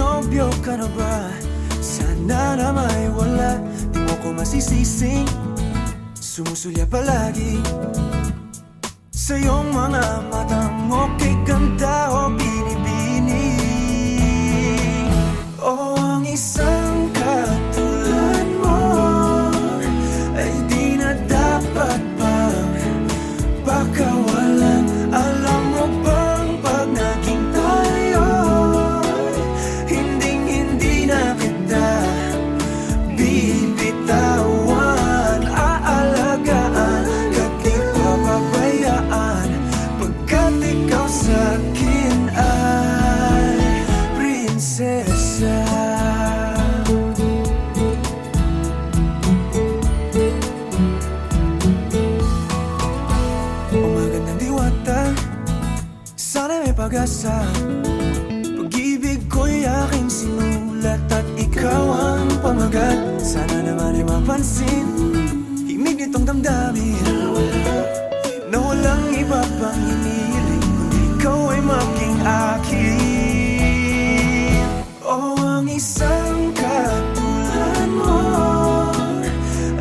nobyo ka na ba? Sana na may wala, di mo ko masisising sumusulya palagi sa iyong mga matang okay ganda o binibini. O ang isang katulad mo ay di na dapat pang pakawalan. Alam mo bang pag naging tayo, hinding-hindi na kita bibitawan. Aalagaan ka't di papabayaan, pagkat ikaw sa'kin ay prinsesa. O magandang diwata, sana may pag-asa. Pag-ibig ko'y aking sinulat at ikaw ang pamagat. Sana naman ay mapansin himig nitong damdamin na walang iba pang hinihiling kundi ikaw ay maging akin. O ang isang katulad mo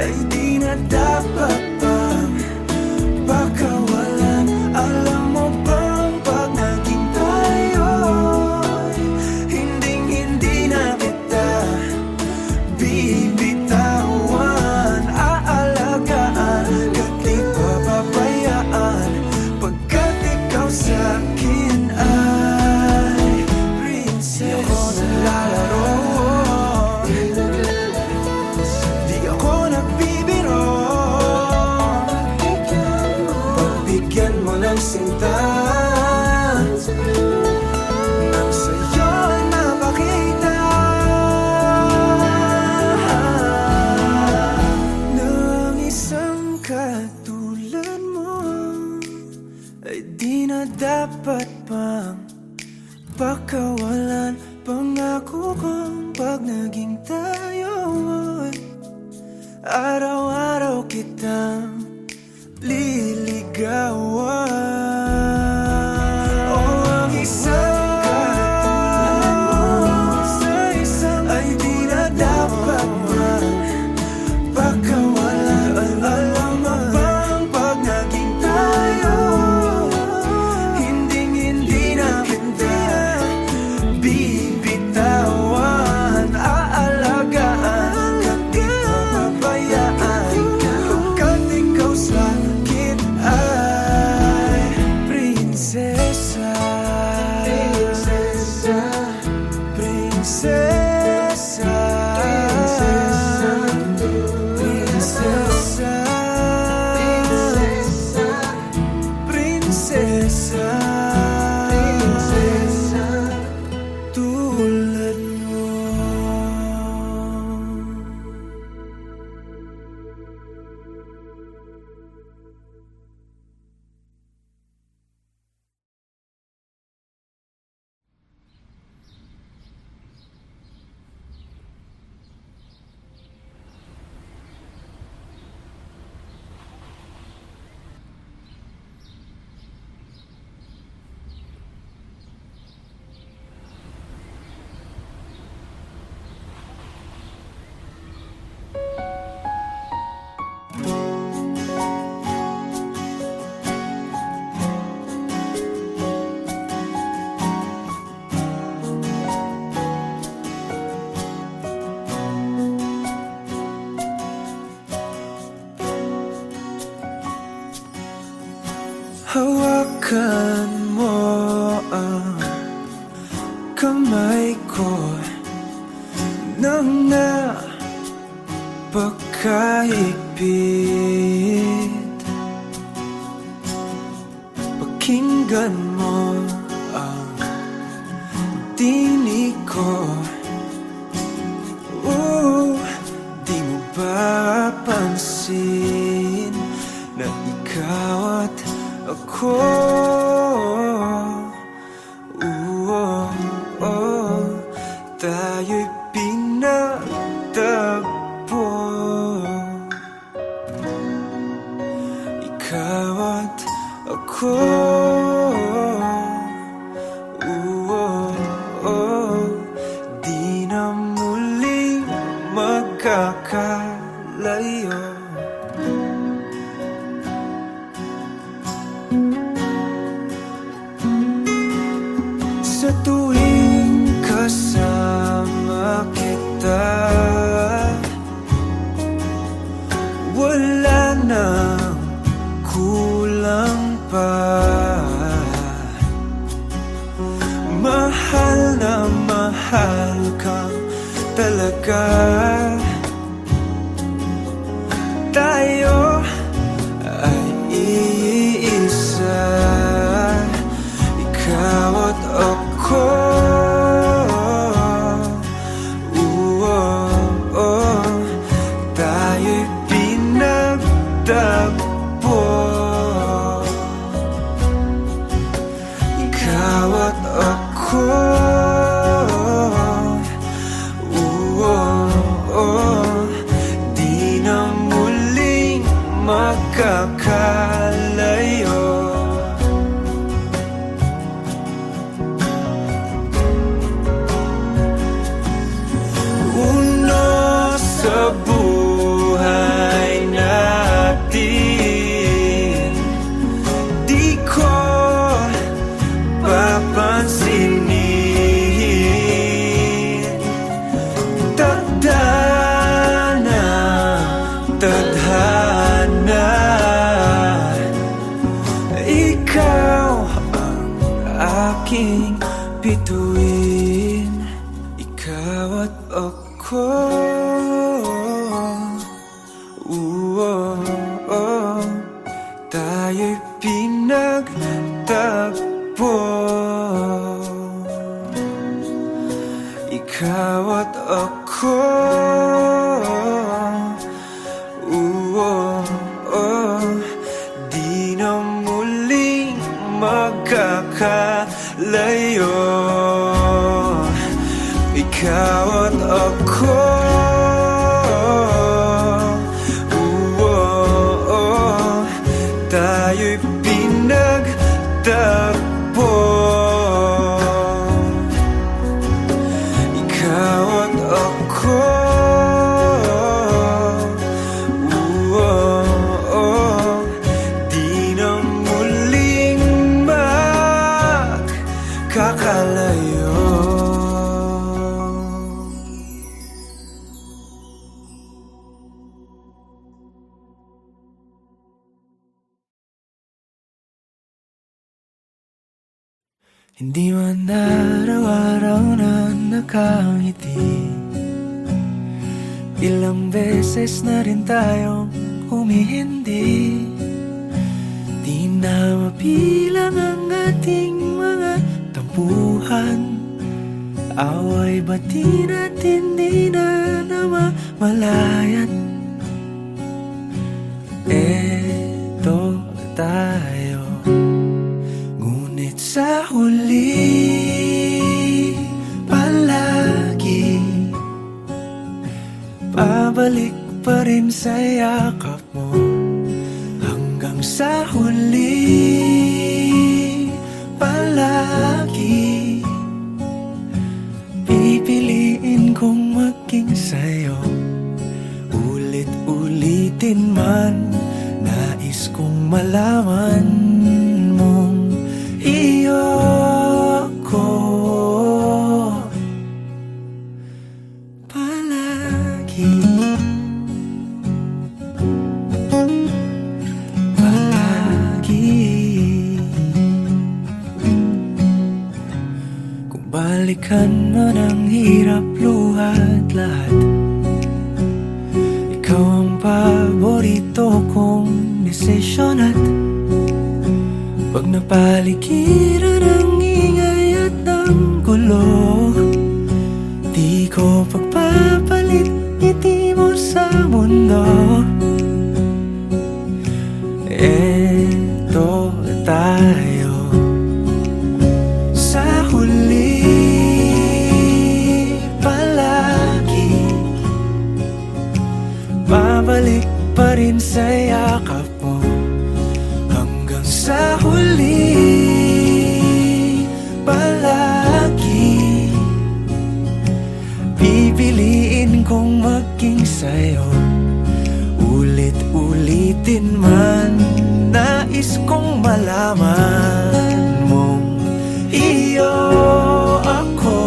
ay di na dapat pang pakawalan. Alam mo bang pag naging tayo, hinding-hindi na kita bibitawan. Aalagaan ka't di papabayaan, pagkat ikaw sa'kin ay prinsesa. Di ako naglalaro, di ako nagbibiro. Pagbigyan mo ng sinta nang sa'yo'y mapakita ng isang katulad mo ay di na dapat pang pakawalan. Pangako kong pag naging tayo, araw-araw kitang liligawan. O ang isang katulad mo ay di na dapat pang pakawalan. Alam mo bang pag naging tayo, hinding-hindi na kita bibitawan. Aalagaan ka't di papabayaan, pagkat ikaw sa'kin ay prinsesa. Prinsesa, prinsesa, prinsesa, prinsesa, tulad mo. Hawakan mo ang kamay ko nang napakahigpit. Pakinggan mo ang tinig ko. Di mo ba pansin na ikaw at ako, tayo'y pinagtagpo. Ikaw at ako, mahalaga. Tayo ay iisa, ikaw at ako. Tayo'y pinagtagpo, ikaw at ako. Di na muling magkakalayo. Uno sa buhay natin, di ko papansinin. Tadhana, tadhana, ikaw ang aking bituin, ikaw at ako. Tayo'y pinagtagpo, ikaw at ako. Di na muling magkakalayo, ikaw at ako. Tayo'y pinagtagpo, ikaw at ako. Di na muling magkakalayo. Hindi man araw-araw na nakangiti, ilang beses na rin tayong humihindi. Di na mabilang ang ating mga tampuhan, away bati natin di na namamalayat. Eto tayo, ngunit sa huli palagi pabalik pa rin sa yakap mo. Hanggang sa huli palagi pipiliin kong maging sa'yo. Ulit-ulitin man, nais kong malaman mong iyo ako palagi. Kung balikan man ang hirap, luhat lahat, ikaw ang paborito kong desisyon. At pag napaligiran ang ingay at ang gulo, di ko pagpapalit ngiti mo sa mundo. Eto tayo sa huli palagi, babalik pa rin sa yakap mo. Hanggang sa huli palagi pipiliin kong maging sa'yo. Ulit-ulitin man, nais kong malaman mong iyo ako.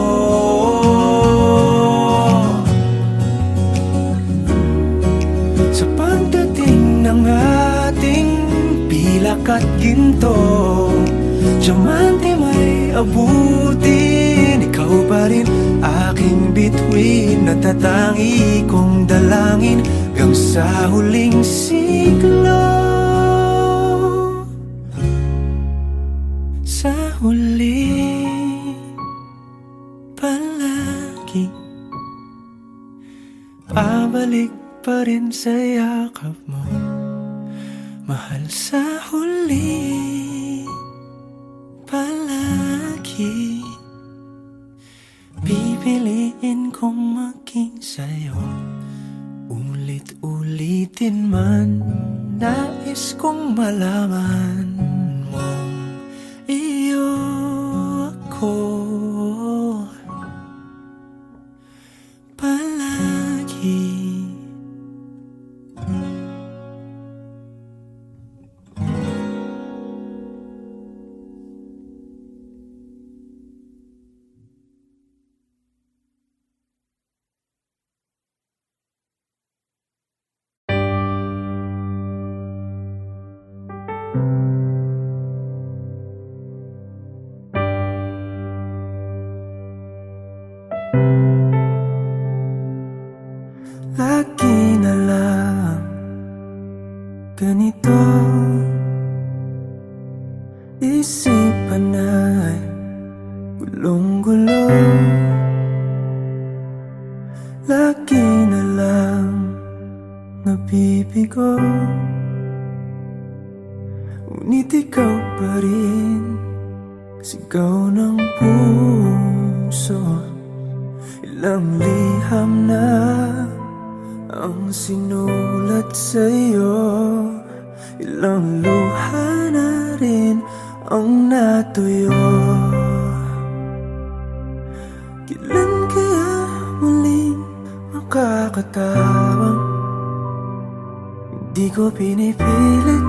Sa pagdating ng ating pilak at ginto, diamante may abutin, ikaw pa rin aking bituin, natatangi kong dalangin hanggang sa huling siglo. Sa huli palagi pabalik pa rin sa yakap mo, mahal. Sa huli palagi pipiliin kong maging sa'yo. Ulit-ulitin man, nais kong malaman mong iyo ako palagi. Lagi na lang ganito, isipan ay gulong-gulo. Lagi na lang nabibigo, ngunit ikaw pa rin sigaw ng puso. Ilang liham na ang sinulat sa'yo, ilang luha na rin ang natuyo. Kailan kaya muling makakatawang hindi ko pinipilit,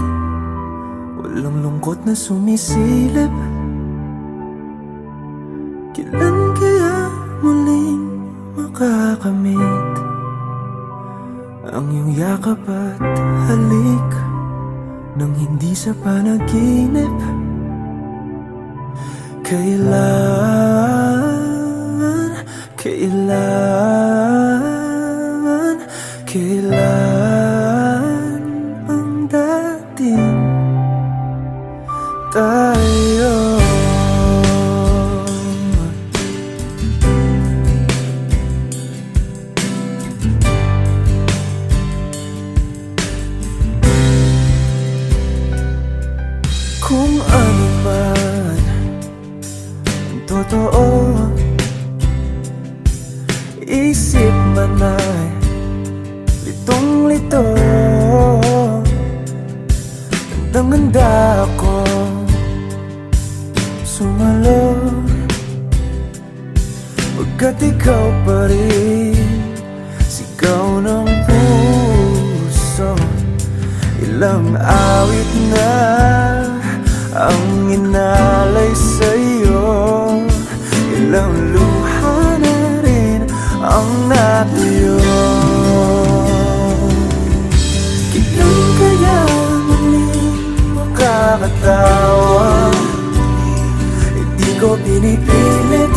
walang lungkot na sumisilip. Kailan kaya muling makakamit ang iyong yakap at halik nang hindi sa panaginip? Kailan ang dating tayo? Kung ano man ang totoo, isip man ay litong-lito. Handang-handa ako sumalo, pagkat ikaw pa rin sigaw ng puso. Ilang awit na ang inalay sa'yo, ilang luha na rin ang natuyo. Kailan kaya muling makakatawa? Hindi ko pinipilit,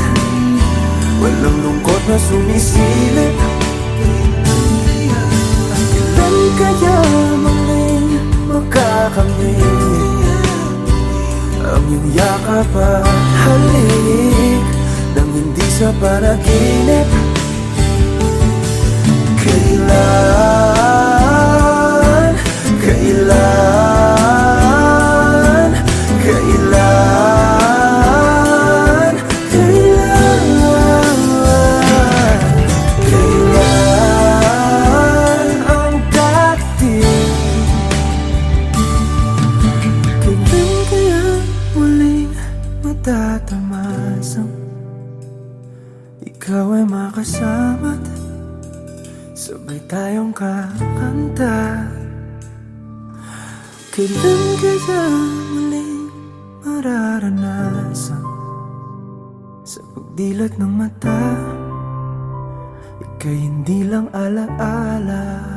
walang lungkot na sumisilip. Kailan kaya muling makakamit ang iyong yakap at halik nang hindi sa panaginip? Kailan, kailan, kailan, kailan ang dating? Kailan kaya muling matatamasang ikaw ay makasama't sabay tayong kakanta? Kailan kaya muling mararanasan sa pagdilat ng mata, ika'y hindi lang alaala?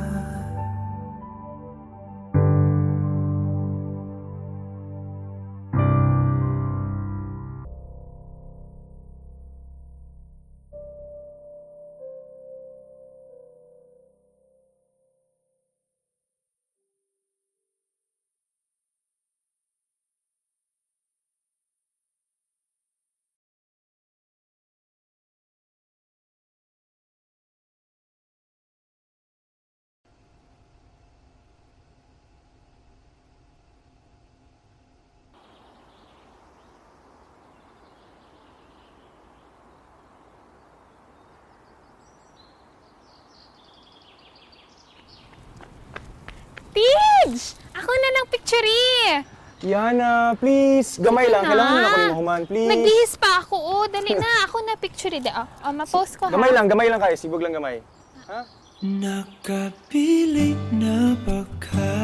Tidge! Ako na ng picture Yana, please. Gamay lang. Kailangan na ako ni Mahuman, please. Nagbihis pa ako. Oh, dali na. Ako na picture ma-post ko ha. Gamay lang kayo. Sibog lang gamay. Ha? Nakapili na ba ka?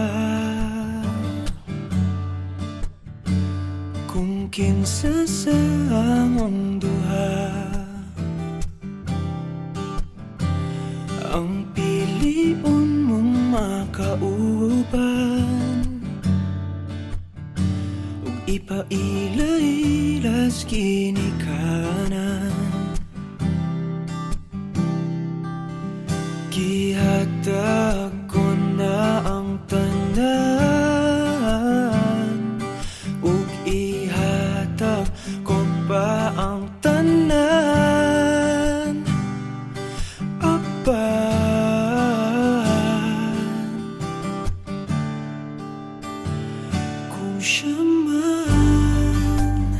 Kung kinsa sa among duha ang piliun mong makauban ug ipailailas ginikanan gihatag ko na ang tanan ug ihatag ko pa ang tanan apan kung siya man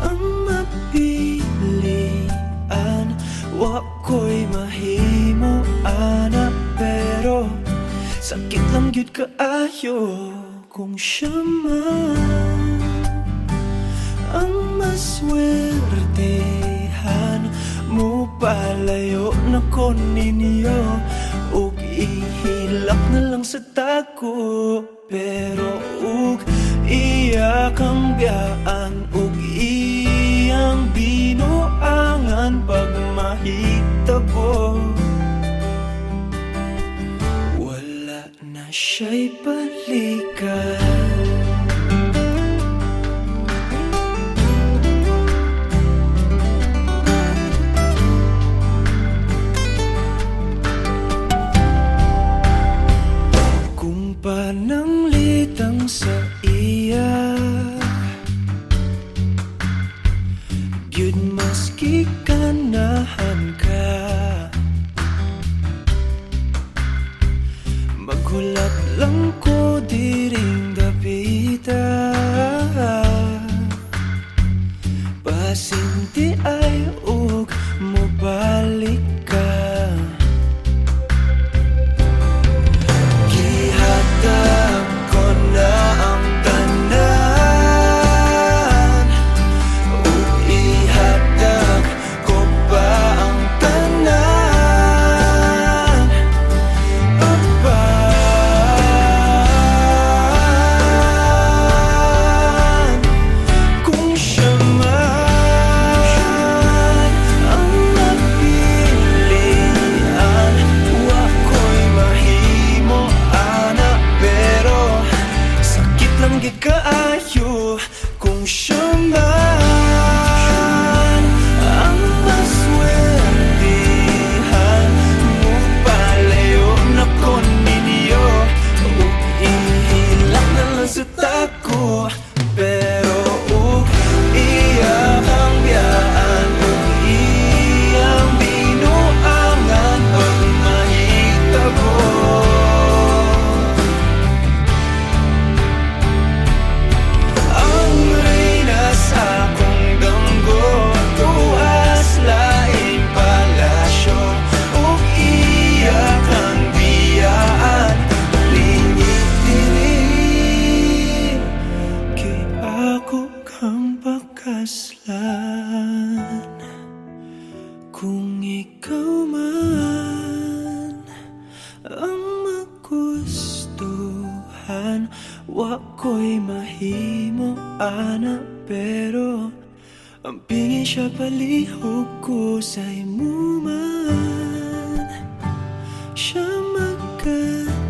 ang mapilian wa ko'y mahimo ana pero sakit lang gyud kaayo kung siya man ang maswertehan mo palayo na ko ninyo ug ihilak na lang sa tako pero ug iya kang biyaan ug iyang binuangan pag mahitabo wala na siya'y balikan. Kung pananglitang sa iya gyud maski ganahan ka maghulat lang ko diring dapita pasinti ay ug mobalik ka gihatag ko na ang tanan ug ihatag ko pa ang tanan apan kung siya man ang napilian wa ko'y mahimo ana pero sakit lang gid kaayo kung siya man ang maswertehan mo palayo na ko ninyo ug ihilak na lang sa tako pero ug iya kang biyaan ug iyang binuangan pag mahitabo ang reyna sa akong damgo tuas laing palasyo ug iya kang biyaan lingit dili kay ako kang pakaslan kung ikaw man ang magustuhan wa ko'y mahimo ana pero ang pingin siya palihog ko sa imo man siya maganahan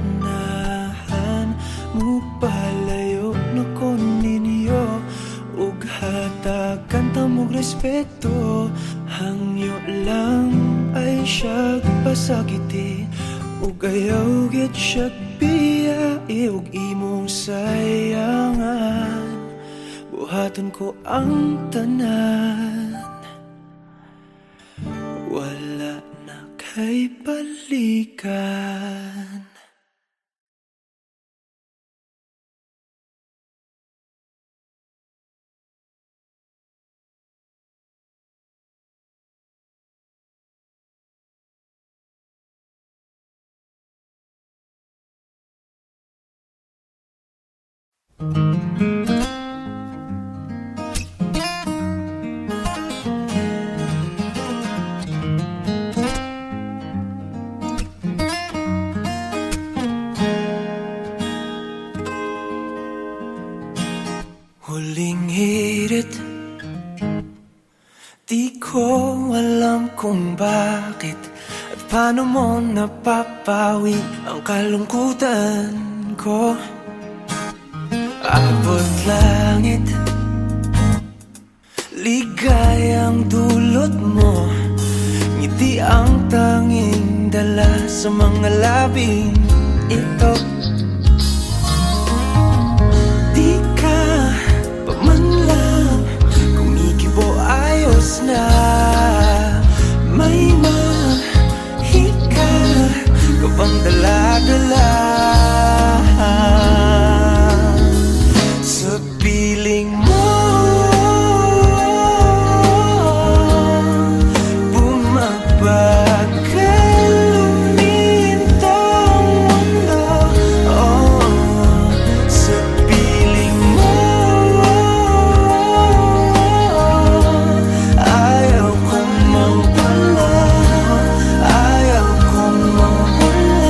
mo palayo na ko ninyo ug hatagan ta mog respeto hangyo lang ay siya pasakiti ug ayaw gid siya biyai ug imong sayangan buhaton ko ang tanan wala na kay balikan. Huling hirit, di ko alam kung bakit at paano mo napapawi ang kalungkutan ko. Abot langit, ligayang dulot mo, ngiti ang tanging dala sa mga labing ito. Di ka pa man lang kumikibo, ayos na. May mahika ka bang dala-dala sa piling mo? Bumabagal lumintang mundo, oh, sa piling mo. Ayaw kong mawala, ayaw kong mawala.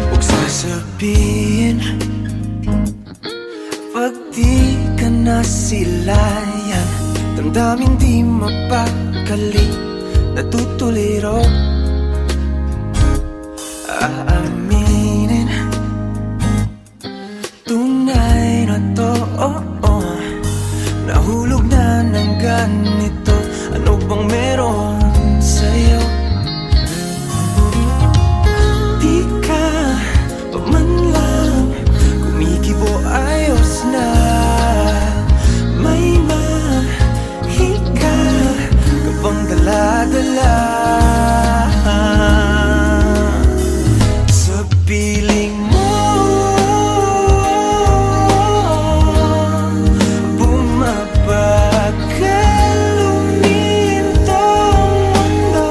Huwag sasabihin pag di ka nasilayan, damdaming di mapakali, natutuliro. Aaminin, tunay na to, oh, oh. Nahulog na ng ganito, ano bang meron sa'yo? Di ka pa man lang kumikibo, ayos na. May mahika ka bang dala-dala sa piling mo? Bumabagal lumintang mundo,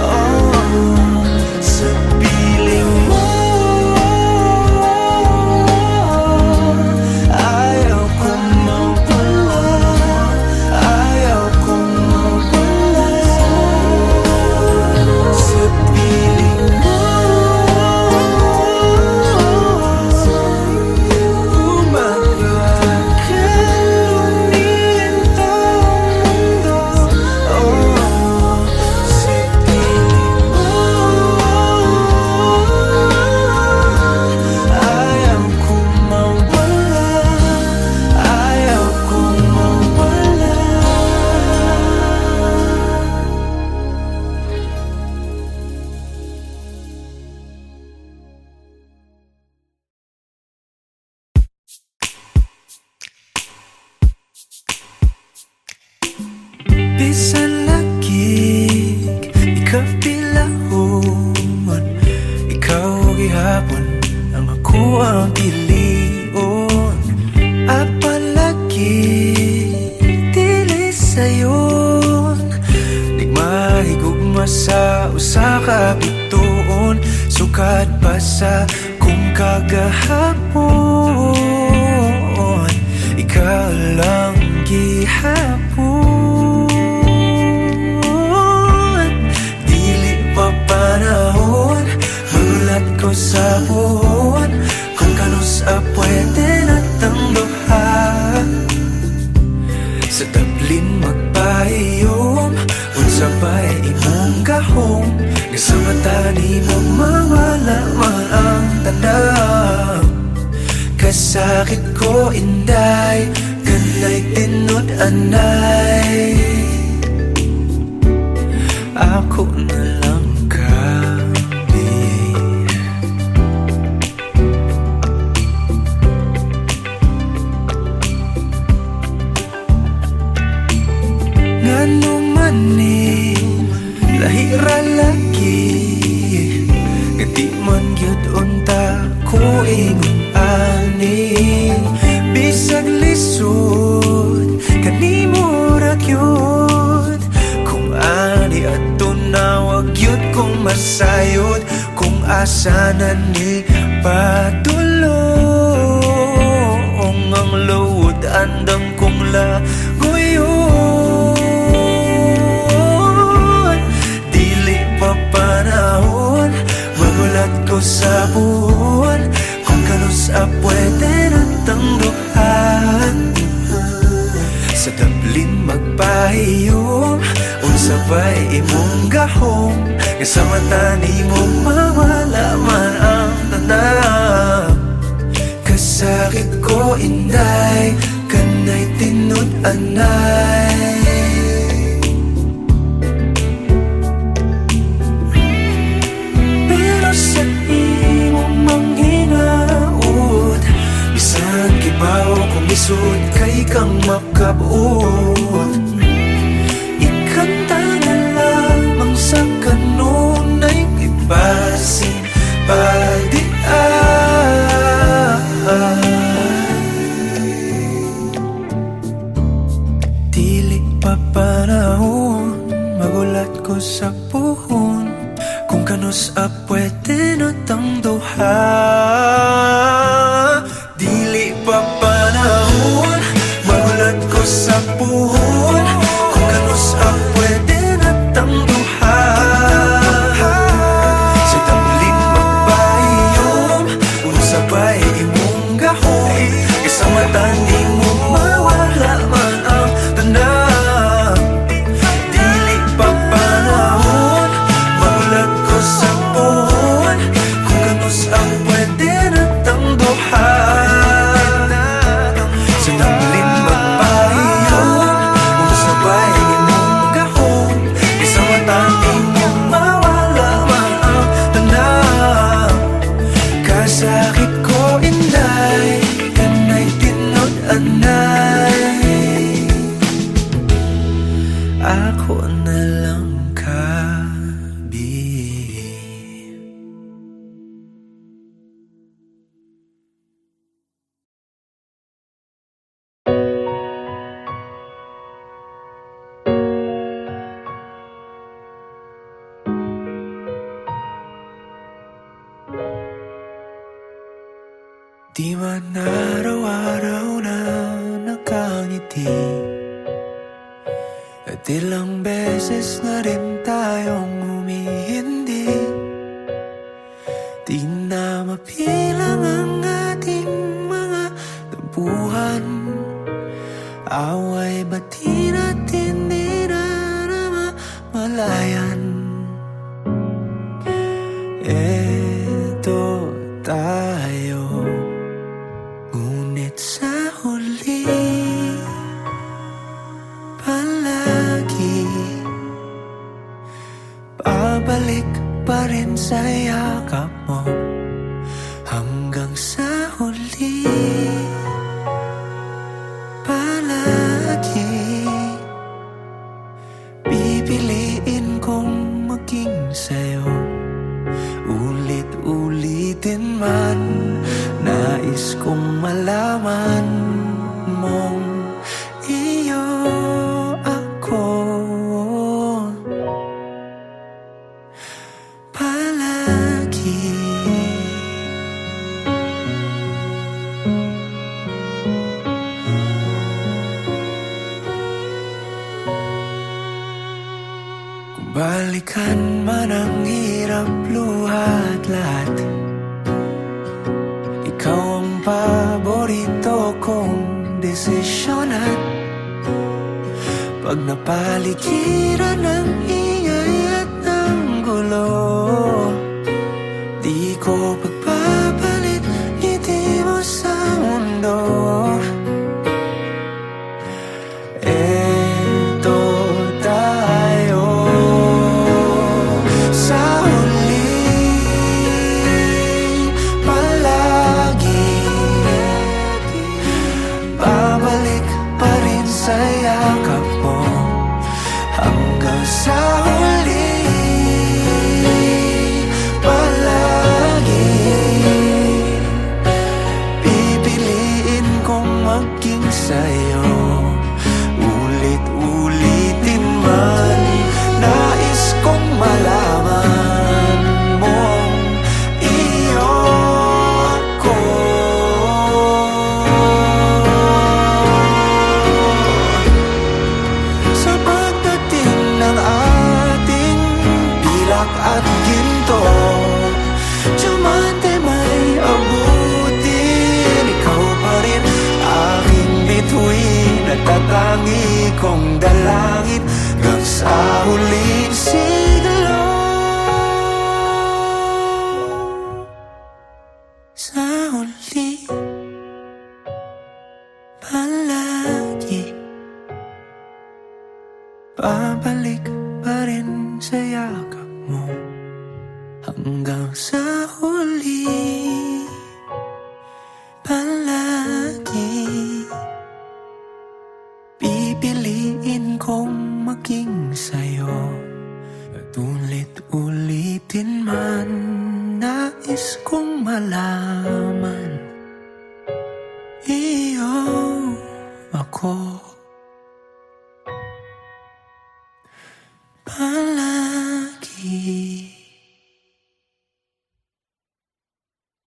oh, sa piling mo. Ayaw kong mawala, ayaw kong mawala sa piling mo. Bumabagal lumintang mundo, oh, sa piling mo. Ayaw kong mawala, ayaw kong mawala. Bisan lagig, ikaw pilahon, ikaw gihapon, ang ako ang pilion. Apalagi dili sayon, di mahigugma sa usa ka bituon. Sukad pa sa kung kagahapon, ikaw lang gihapon. Dili pa panahon, mulat ko sa buhon, kung kanos pwede natang duha. Sa tablin magpahiyom, unsa ba'y imong gahom, nga sa mata ni mo mawala man ang tanaw. Kasakit ko inday, kanay tinod anay, ako na lang kami. Ngano man ni lahira lagi, nga di man gyud unta ko ingon ani. Bisag lisod kanimo ra gyud, kung ani adto na wag gyud kong masayod, kung asa na ni padulong ang load andam kong lagoyon. Dili pa panahon magulat ko sa buwan, kung kanusa pwede natang duhan. Sa Dublin magpahiyom, unsa ba'y imong gahom, nga sa mata nimo mawala man ang tanan. Kasakit ko inday, kanay tinud anay. Pero sa imong manghinaot, bisan kibaw kung isod kay kang makabuot. Ikanta na lamang sa kanunay ibasin dili pa panahon magulat ko sa puhon, kung kanus pwede na tang duha. Dili pa panahon magulat ko sa puhon, kung kanus pwede na tang duha. Sa Dublin magpahiyom, unsa ba'y imong gahom, isa mata nimo mawala man ang tanan. Dili pa panahon magulat ko sa puhon, kung kanus pwede na tang duha. Sa Dublin magpahiyom, unsa ba'y imong gahom, isa mata nimo mawala man ang tanan. Kasakit ko inday, kanay tinud anay. Ako na lang kabi. Di man araw-araw na nakangiti, at ilang beses na rin tayong humihindi. Di na mapilang ang ating mga tampuhan, away bati natin di na malayan. Eto tayo, ngunit sa huli palagi pabalik pa rin sa yakap mo, hanggang sa huli palagi pipiliin kong maging sa'yo. Ulit-ulitin man, nais kong malaman mong iyo ako palagi. Kung balikan man ang hirap luhat lahat, ikaw ang paborito kong desisyon. At pag napaligiran ng ingay at ng gulo, di ko pagpapalit ngiti mo sa mundo. Eto tayo sa huli palagi, babalik pa rin sa yakap mo, hanggang sa tambak at ginto. Diamante may abutin, ikaw pa rin aking bituin at tatangi kong dalangin hanggang sa huling siglo. Sa huli palagi babalik pa rin sa yakap mo hanggang sa huli. Palagi pipiliin kong maging sa'yo at ulit-ulitin man nais kong malaman iyo ako.